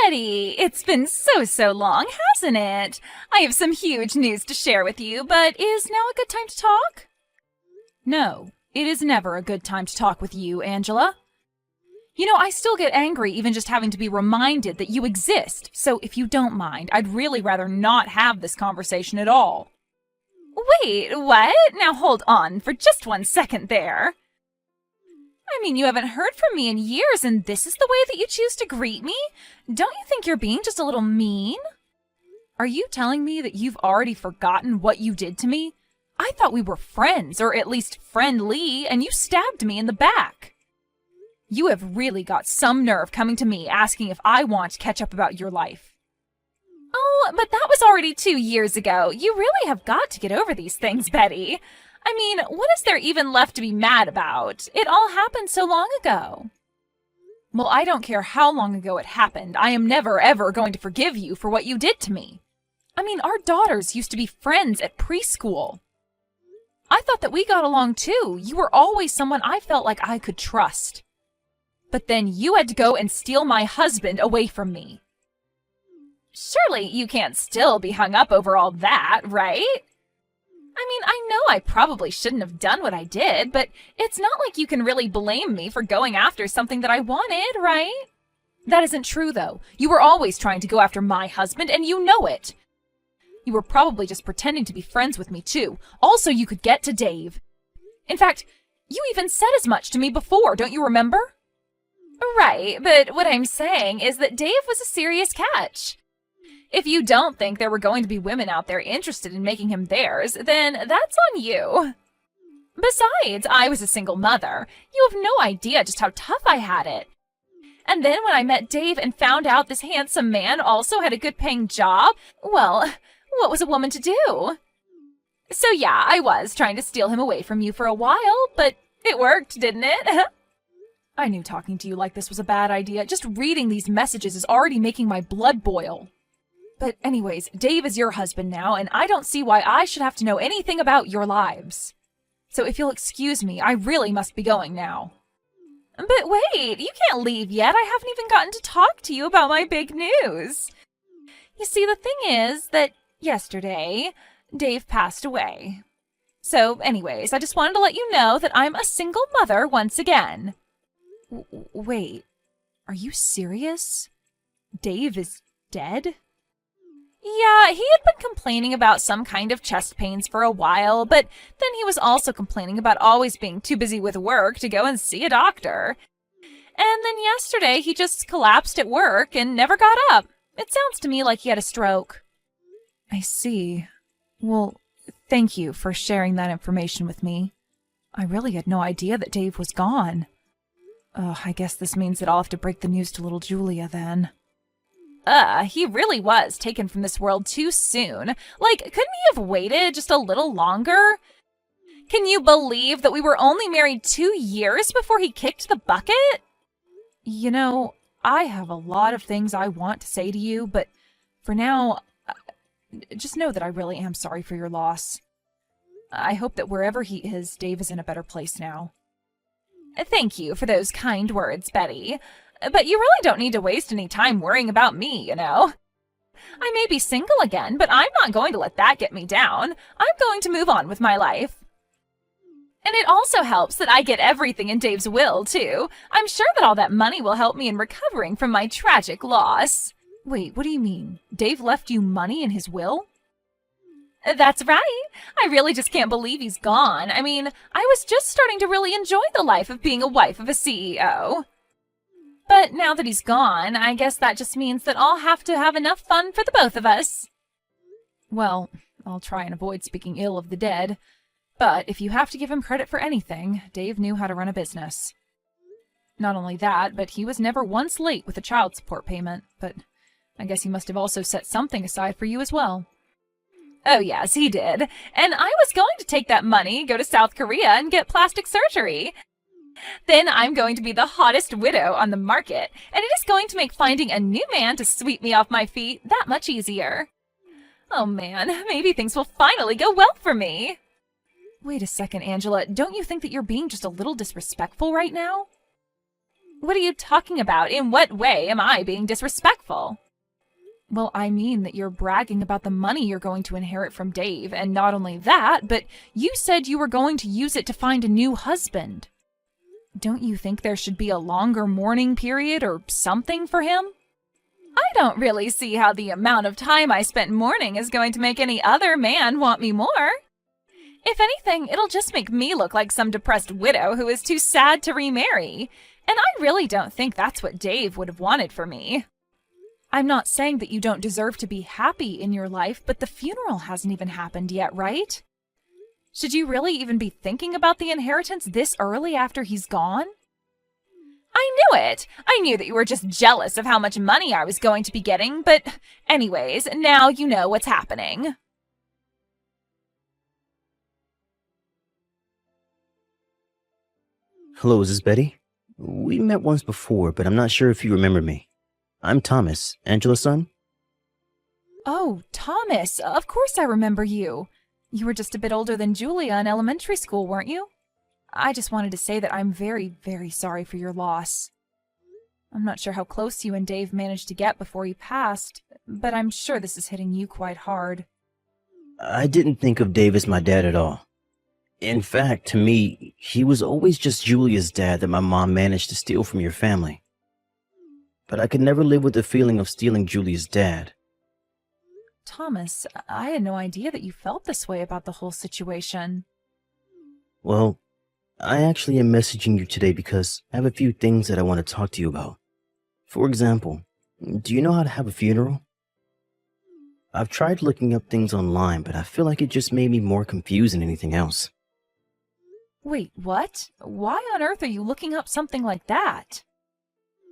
Betty, it's been so long, hasn't it? I have some huge news to share with you, but is now a good time to talk? No, it is never a good time to talk with you, Angela. You know, I still get angry even just having to be reminded that you exist, so if you don't mind, I'd really rather not have this conversation at all. Wait, what? Now hold on for just 1 second there. I mean, you haven't heard from me in years, and this is the way that you choose to greet me? Don't you think you're being just a little mean? Are you telling me that you've already forgotten what you did to me? I thought we were friends, or at least friendly, and you stabbed me in the back. You have really got some nerve coming to me asking if I want to catch up about your life. Oh, but that was already 2 years ago. You really have got to get over these things, Betty. I mean, what is there even left to be mad about? It all happened so long ago. Well, I don't care how long ago it happened. I am never, ever going to forgive you for what you did to me. I mean, our daughters used to be friends at preschool. I thought that we got along too. You were always someone I felt like I could trust. But then you had to go and steal my husband away from me. Surely you can't still be hung up over all that, right? I mean, I know I probably shouldn't have done what I did, but it's not like you can really blame me for going after something that I wanted, right? That isn't true, though. You were always trying to go after my husband, and you know it. You were probably just pretending to be friends with me, too. Also, you could get to Dave. In fact, you even said as much to me before, don't you remember? Right, but what I'm saying is that Dave was a serious catch. If you don't think there were going to be women out there interested in making him theirs, then that's on you. Besides, I was a single mother. You have no idea just how tough I had it. And then when I met Dave and found out this handsome man also had a good-paying job, well, what was a woman to do? So yeah, I was trying to steal him away from you for a while, but it worked, didn't it? I knew talking to you like this was a bad idea. Just reading these messages is already making my blood boil. But anyways, Dave is your husband now, and I don't see why I should have to know anything about your lives. So if you'll excuse me, I really must be going now. But wait, you can't leave yet. I haven't even gotten to talk to you about my big news. You see, the thing is that yesterday, Dave passed away. So anyways, I just wanted to let you know that I'm a single mother once again. Wait, are you serious? Dave is dead? Yeah, he had been complaining about some kind of chest pains for a while, but then he was also complaining about always being too busy with work to go and see a doctor. And then yesterday he just collapsed at work and never got up. It sounds to me like he had a stroke. I see. Well, thank you for sharing that information with me. I really had no idea that Dave was gone. I guess this means that I'll have to break the news to little Julia then. He really was taken from this world too soon. Like, couldn't he have waited just a little longer? Can you believe that we were only married 2 years before he kicked the bucket? You know, I have a lot of things I want to say to you, but for now, just know that I really am sorry for your loss. I hope that wherever he is, Dave is in a better place now. Thank you for those kind words, Betty. But you really don't need to waste any time worrying about me, you know. I may be single again, but I'm not going to let that get me down. I'm going to move on with my life. And it also helps that I get everything in Dave's will, too. I'm sure that all that money will help me in recovering from my tragic loss. Wait, what do you mean? Dave left you money in his will? That's right. I really just can't believe he's gone. I mean, I was just starting to really enjoy the life of being a wife of a CEO. But now that he's gone, I guess that just means that I'll have to have enough fun for the both of us. Well, I'll try and avoid speaking ill of the dead. But if you have to give him credit for anything, Dave knew how to run a business. Not only that, but he was never once late with a child support payment. But I guess he must have also set something aside for you as well. Oh yes, he did. And I was going to take that money, go to South Korea, and get plastic surgery. Then I'm going to be the hottest widow on the market, and it is going to make finding a new man to sweep me off my feet that much easier. Oh man, maybe things will finally go well for me. Wait a second, Angela. Don't you think that you're being just a little disrespectful right now? What are you talking about? In what way am I being disrespectful? Well, I mean that you're bragging about the money you're going to inherit from Dave, and not only that, but you said you were going to use it to find a new husband. Don't you think there should be a longer mourning period or something for him? I don't really see how the amount of time I spent mourning is going to make any other man want me more. If anything, it'll just make me look like some depressed widow who is too sad to remarry. And I really don't think that's what Dave would have wanted for me. I'm not saying that you don't deserve to be happy in your life, but the funeral hasn't even happened yet, right? Should you really even be thinking about the inheritance this early after he's gone? I knew it! I knew that you were just jealous of how much money I was going to be getting, but anyways, now you know what's happening. Hello, is this Betty? We met once before, but I'm not sure if you remember me. I'm Thomas, Angela's son. Oh, Thomas, of course I remember you. You were just a bit older than Julia in elementary school, weren't you? I just wanted to say that I'm very, very sorry for your loss. I'm not sure how close you and Dave managed to get before he passed, but I'm sure this is hitting you quite hard. I didn't think of Dave as my dad at all. In fact, to me, he was always just Julia's dad that my mom managed to steal from your family. But I could never live with the feeling of stealing Julia's dad. Thomas, I had no idea that you felt this way about the whole situation. Well, I actually am messaging you today because I have a few things that I want to talk to you about. For example, do you know how to have a funeral? I've tried looking up things online, but I feel like it just made me more confused than anything else. Wait, what? Why on earth are you looking up something like that?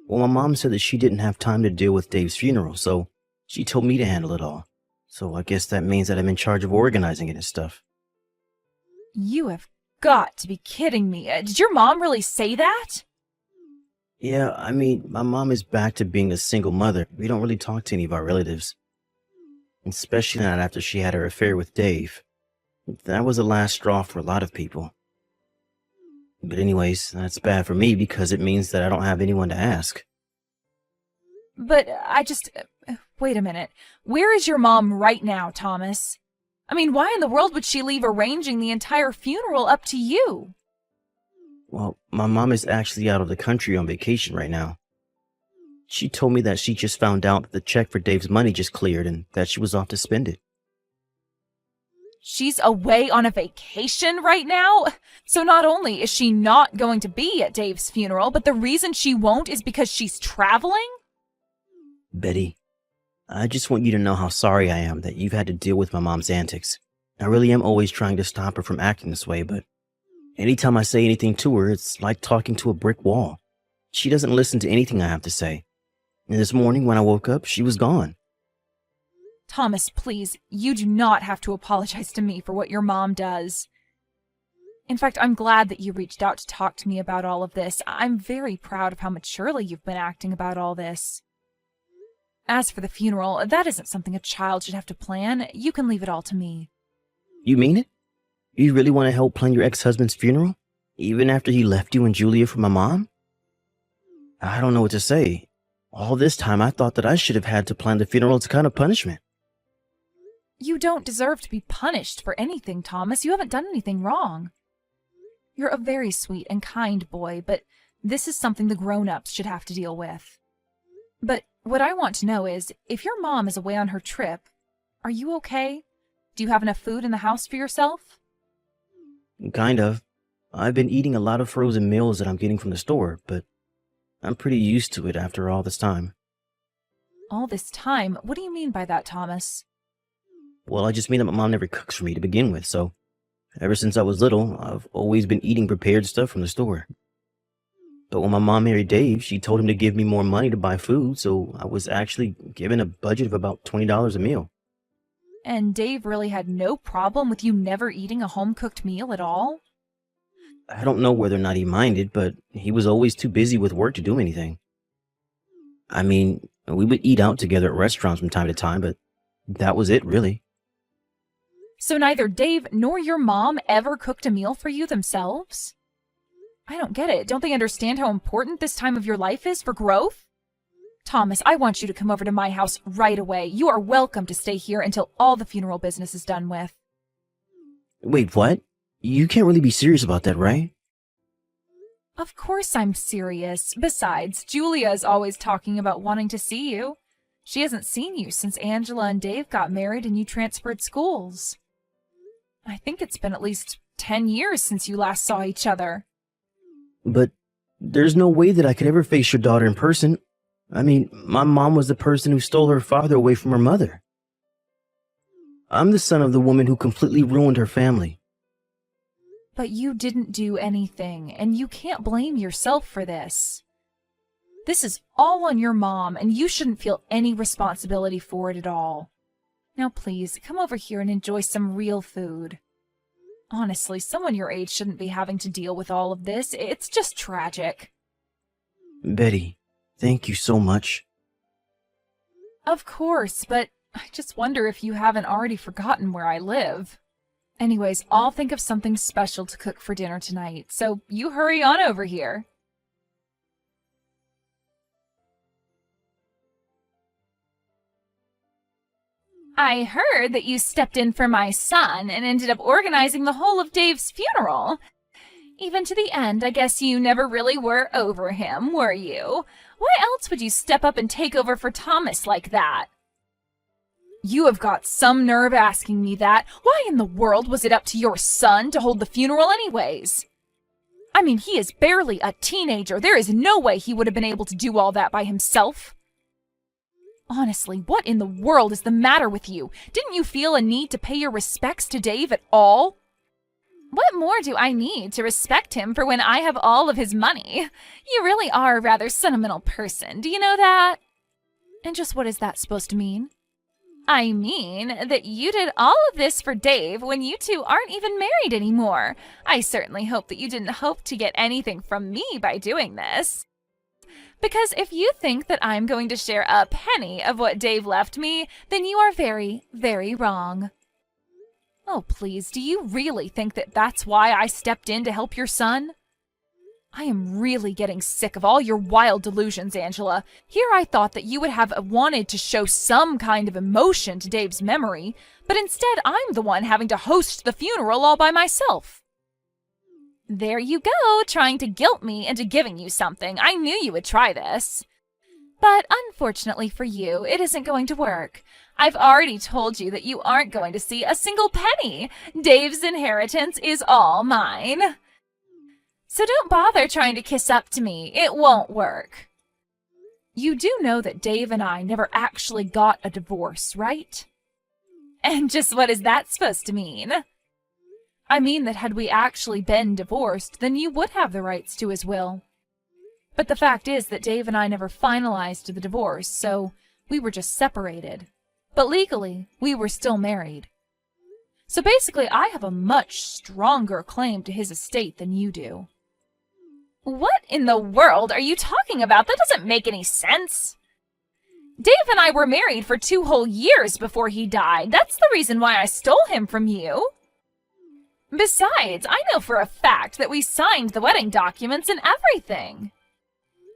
Well, my mom said that she didn't have time to deal with Dave's funeral, so she told me to handle it all. So I guess that means that I'm in charge of organizing it and stuff. You have got to be kidding me. Did your mom really say that? Yeah, I mean, my mom is back to being a single mother. We don't really talk to any of our relatives. Especially not after she had her affair with Dave. That was the last straw for a lot of people. But anyways, that's bad for me because it means that I don't have anyone to ask. But wait a minute. Where is your mom right now, Thomas? I mean, why in the world would she leave arranging the entire funeral up to you? Well, my mom is actually out of the country on vacation right now. She told me that she just found out that the check for Dave's money just cleared and that she was off to spend it. She's away on a vacation right now? So not only is she not going to be at Dave's funeral, but the reason she won't is because she's traveling? Betty, I just want you to know how sorry I am that you've had to deal with my mom's antics. I really am always trying to stop her from acting this way, but anytime I say anything to her, it's like talking to a brick wall. She doesn't listen to anything I have to say. And this morning when I woke up, she was gone. Thomas, please, you do not have to apologize to me for what your mom does. In fact, I'm glad that you reached out to talk to me about all of this. I'm very proud of how maturely you've been acting about all this. As for the funeral, that isn't something a child should have to plan. You can leave it all to me. You mean it? You really want to help plan your ex-husband's funeral? Even after he left you and Julia for my mom? I don't know what to say. All this time I thought that I should have had to plan the funeral as a kind of punishment. You don't deserve to be punished for anything, Thomas. You haven't done anything wrong. You're a very sweet and kind boy, but this is something the grown-ups should have to deal with. But what I want to know is, if your mom is away on her trip, are you okay? Do you have enough food in the house for yourself? Kind of. I've been eating a lot of frozen meals that I'm getting from the store, but I'm pretty used to it after all this time. All this time? What do you mean by that, Thomas? Well, I just mean that my mom never cooks for me to begin with, so ever since I was little, I've always been eating prepared stuff from the store. But when my mom married Dave, she told him to give me more money to buy food, so I was actually given a budget of about $20 a meal. And Dave really had no problem with you never eating a home-cooked meal at all? I don't know whether or not he minded, but he was always too busy with work to do anything. I mean, we would eat out together at restaurants from time to time, but that was it, really. So neither Dave nor your mom ever cooked a meal for you themselves? I don't get it. Don't they understand how important this time of your life is for growth? Thomas, I want you to come over to my house right away. You are welcome to stay here until all the funeral business is done with. Wait, what? You can't really be serious about that, right? Of course I'm serious. Besides, Julia is always talking about wanting to see you. She hasn't seen you since Angela and Dave got married and you transferred schools. I think it's been at least 10 years since you last saw each other. But there's no way that I could ever face your daughter in person. I mean, my mom was the person who stole her father away from her mother. I'm the son of the woman who completely ruined her family. But you didn't do anything, and you can't blame yourself for this. This is all on your mom, and you shouldn't feel any responsibility for it at all. Now please, come over here and enjoy some real food. Honestly, someone your age shouldn't be having to deal with all of this. It's just tragic. Betty, thank you so much. Of course, but I just wonder if you haven't already forgotten where I live. Anyways, I'll think of something special to cook for dinner tonight, so you hurry on over here. I heard that you stepped in for my son and ended up organizing the whole of Dave's funeral. Even to the end, I guess you never really were over him, were you? Why else would you step up and take over for Thomas like that? You have got some nerve asking me that. Why in the world was it up to your son to hold the funeral anyways? I mean, he is barely a teenager. There is no way he would have been able to do all that by himself. Honestly, what in the world is the matter with you? Didn't you feel a need to pay your respects to Dave at all? What more do I need to respect him for when I have all of his money? You really are a rather sentimental person, do you know that? And just what is that supposed to mean? I mean that you did all of this for Dave when you two aren't even married anymore. I certainly hope that you didn't hope to get anything from me by doing this. Because if you think that I'm going to share a penny of what Dave left me, then you are very, very wrong. Oh, please, do you really think that that's why I stepped in to help your son? I am really getting sick of all your wild delusions, Angela. Here I thought that you would have wanted to show some kind of emotion to Dave's memory, but instead I'm the one having to host the funeral all by myself. There you go, trying to guilt me into giving you something. I knew you would try this. But unfortunately for you, it isn't going to work. I've already told you that you aren't going to see a single penny. Dave's inheritance is all mine. So don't bother trying to kiss up to me. It won't work. You do know that Dave and I never actually got a divorce, right? And just what is that supposed to mean? I mean that had we actually been divorced, then you would have the rights to his will. But the fact is that Dave and I never finalized the divorce, so we were just separated. But legally, we were still married. So basically, I have a much stronger claim to his estate than you do. What in the world are you talking about? That doesn't make any sense. Dave and I were married for 2 whole years before he died. That's the reason why I stole him from you. Besides, I know for a fact that we signed the wedding documents and everything.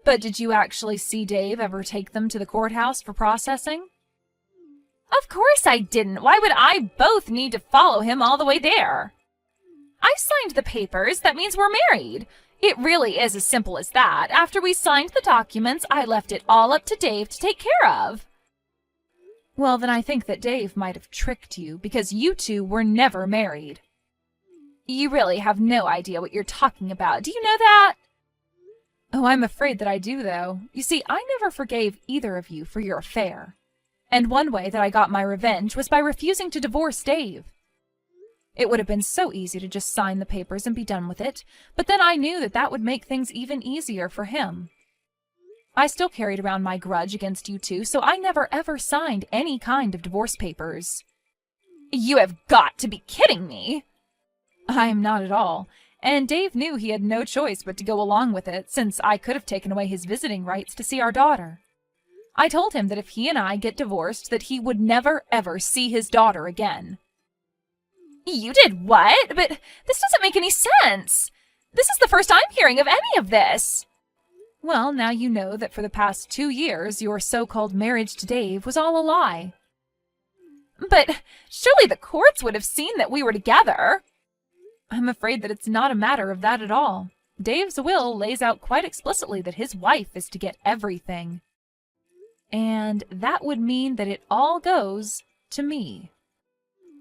But did you actually see Dave ever take them to the courthouse for processing? Of course I didn't. Why would I both need to follow him all the way there? I signed the papers. That means we're married. It really is as simple as that. After we signed the documents, I left it all up to Dave to take care of. Well, then I think that Dave might have tricked you because you two were never married. You really have no idea what you're talking about. Do you know that? Oh, I'm afraid that I do, though. You see, I never forgave either of you for your affair. And one way that I got my revenge was by refusing to divorce Dave. It would have been so easy to just sign the papers and be done with it, but then I knew that that would make things even easier for him. I still carried around my grudge against you two, so I never ever signed any kind of divorce papers. You have got to be kidding me! I am not at all, and Dave knew he had no choice but to go along with it, since I could have taken away his visiting rights to see our daughter. I told him that if he and I get divorced, that he would never ever see his daughter again. You did what? But this doesn't make any sense. This is the first I'm hearing of any of this. Well, now you know that for the past 2 years, your so-called marriage to Dave was all a lie. But surely the courts would have seen that we were together. I'm afraid that it's not a matter of that at all. Dave's will lays out quite explicitly that his wife is to get everything. And that would mean that it all goes to me.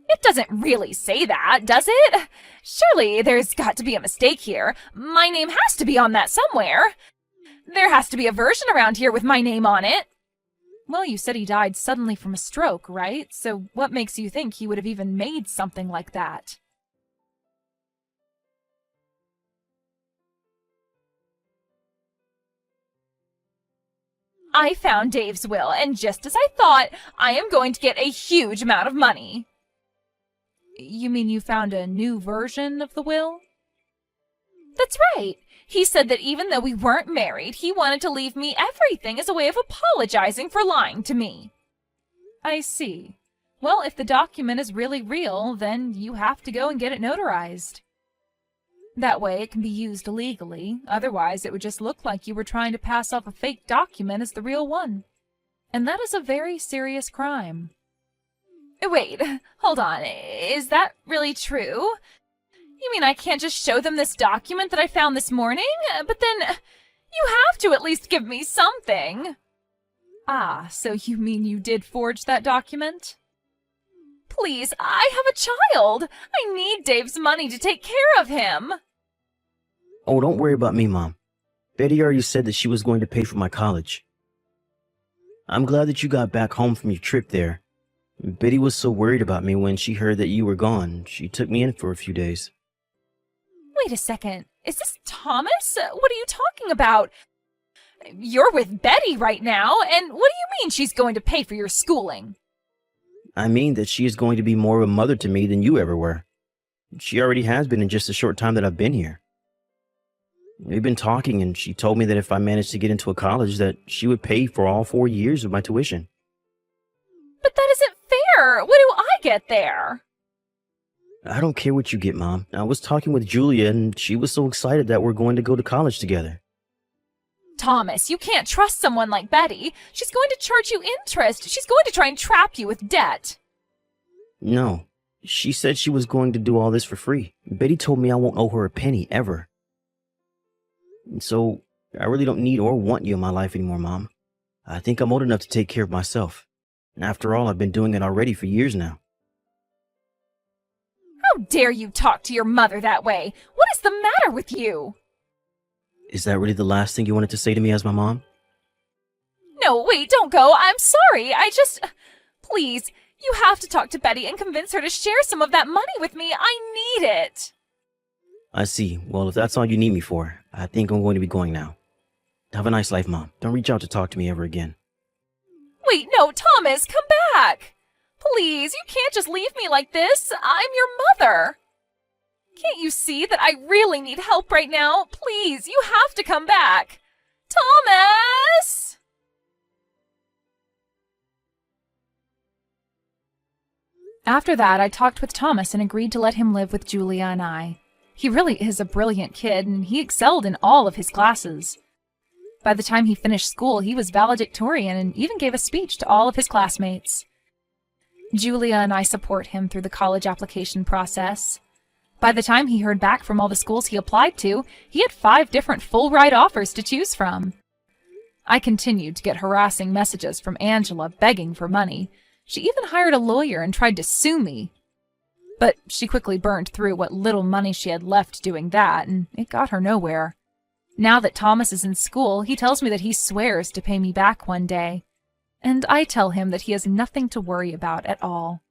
It doesn't really say that, does it? Surely there's got to be a mistake here. My name has to be on that somewhere. There has to be a version around here with my name on it. Well, you said he died suddenly from a stroke, right? So what makes you think he would have even made something like that? I found Dave's will, and just as I thought, I am going to get a huge amount of money. You mean you found a new version of the will? That's right. He said that even though we weren't married, he wanted to leave me everything as a way of apologizing for lying to me. I see. Well, if the document is really real, then you have to go and get it notarized. That way it can be used legally. Otherwise, it would just look like you were trying to pass off a fake document as the real one. And that is a very serious crime. Wait, hold on. Is that really true? You mean I can't just show them this document that I found this morning? But then you have to at least give me something. Ah, so you mean you did forge that document? Please, I have a child. I need Dave's money to take care of him. Oh, don't worry about me, Mom. Betty already said that she was going to pay for my college. I'm glad that you got back home from your trip there. Betty was so worried about me when she heard that you were gone. She took me in for a few days. Wait a second. Is this Thomas? What are you talking about? You're with Betty right now, and what do you mean she's going to pay for your schooling? I mean that she is going to be more of a mother to me than you ever were. She already has been in just the short time that I've been here. We've been talking, and she told me that if I managed to get into a college, that she would pay for all 4 years of my tuition. But that isn't fair. What do I get there? I don't care what you get, Mom. I was talking with Julia, and she was so excited that we're going to go to college together. Thomas, you can't trust someone like Betty. She's going to charge you interest. She's going to try and trap you with debt. No. She said she was going to do all this for free. Betty told me I won't owe her a penny, ever. And so, I really don't need or want you in my life anymore, Mom. I think I'm old enough to take care of myself. And after all, I've been doing it already for years now. How dare you talk to your mother that way? What is the matter with you? Is that really the last thing you wanted to say to me as my mom? No, wait, don't go. I'm sorry. Please, you have to talk to Betty and convince her to share some of that money with me. I need it. I see. Well, if that's all you need me for, I think I'm going to be going now. Have a nice life, Mom. Don't reach out to talk to me ever again. Wait, no, Thomas, come back. Please, you can't just leave me like this. I'm your mother. Can't you see that I really need help right now? Please, you have to come back. Thomas! After that, I talked with Thomas and agreed to let him live with Julia and I. He really is a brilliant kid, and he excelled in all of his classes. By the time he finished school, he was valedictorian and even gave a speech to all of his classmates. Julia and I support him through the college application process. By the time he heard back from all the schools he applied to, he had 5 different full-ride offers to choose from. I continued to get harassing messages from Angela begging for money. She even hired a lawyer and tried to sue me. But she quickly burned through what little money she had left doing that, and it got her nowhere. Now that Thomas is in school, he tells me that he swears to pay me back one day. And I tell him that he has nothing to worry about at all.